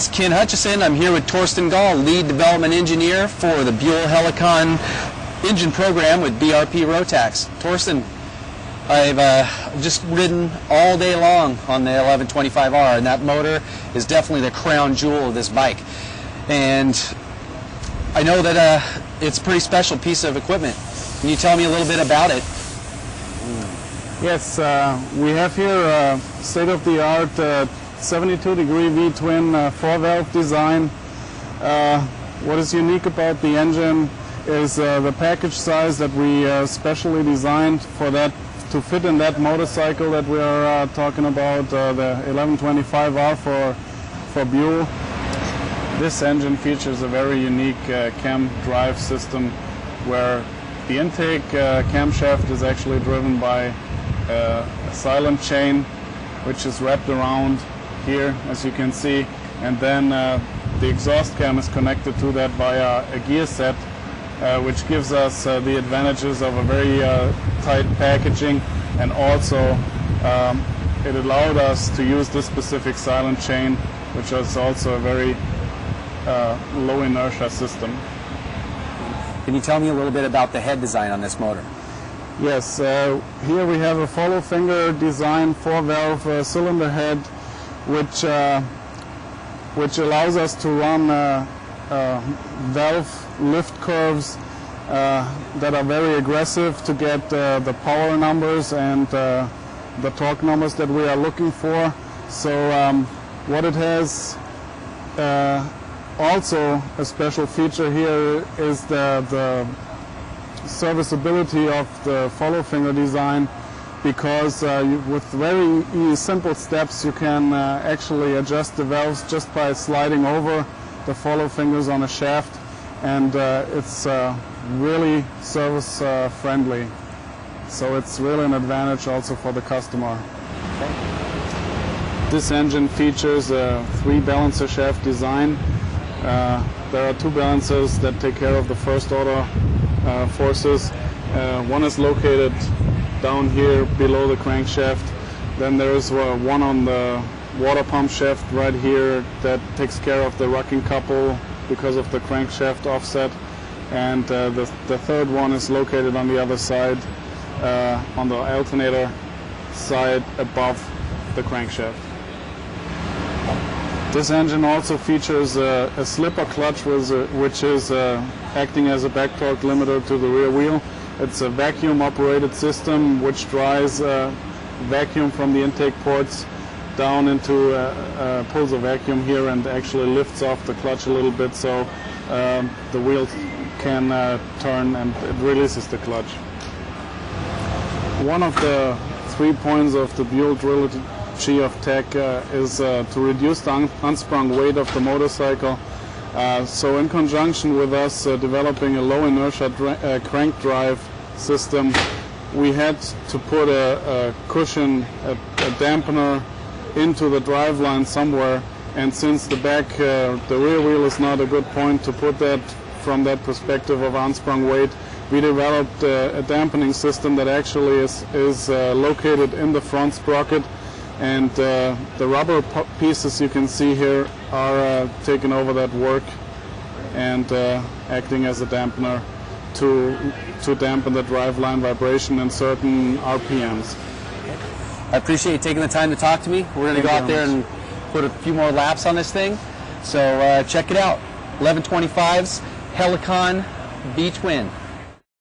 It's Ken Hutchison. I'm here with Torsten Gall, Lead Development Engineer for the Buell Helicon engine program with BRP Rotax. Torsten, I've just ridden all day long on the 1125R, and that motor is definitely the crown jewel of this bike. And I know that it's a pretty special piece of equipment. Can you tell me a little bit about it? Yes, we have here a state-of-the-art 72-degree V-twin 4-valve design. What is unique about the engine is the package size that we specially designed for that to fit in that motorcycle that we are talking about, the 1125R for Buell. This engine features a very unique cam drive system where the intake camshaft is actually driven by a silent chain which is wrapped around here, as you can see, and then the exhaust cam is connected to that via a gear set, which gives us the advantages of a very tight packaging, and also it allowed us to use this specific silent chain, which is also a very low inertia system. Can you tell me a little bit about the head design on this motor? Yes, here we have a follow finger design 4-valve cylinder head, which allows us to run valve lift curves that are very aggressive to get the power numbers and the torque numbers that we are looking for. So what it has also a special feature here is the serviceability of the follow finger design, because with very simple steps you can actually adjust the valves just by sliding over the follow fingers on a shaft, and it's really service friendly, so it's really an advantage also for the customer. This engine features a 3 balancer shaft design. There are 2 balancers that take care of the first order forces. One is located down here below the crankshaft. Then there is one on the water pump shaft right here that takes care of the rocking couple because of the crankshaft offset. And the third one is located on the other side, on the alternator side above the crankshaft. This engine also features a slipper clutch, which is acting as a back torque limiter to the rear wheel. It's a vacuum operated system which drives vacuum from the intake ports down into pulls a vacuum here and actually lifts off the clutch a little bit, so the wheel can turn and it releases the clutch. One of the 3 points of the Buell trilogy of tech is to reduce the unsprung weight of the motorcycle. So in conjunction with us developing a low inertia crank drive system, we had to put a cushion, a dampener into the drive line somewhere, and since the rear wheel is not a good point to put that from that perspective of unsprung weight, we developed a dampening system that actually is located in the front sprocket, and the rubber pieces you can see here are taking over that work and acting as a dampener to dampen the driveline vibration in certain RPMs. I appreciate you taking the time to talk to me. We're going to go out there and put a few more laps on this thing. So check it out. 1125's Helicon V-twin.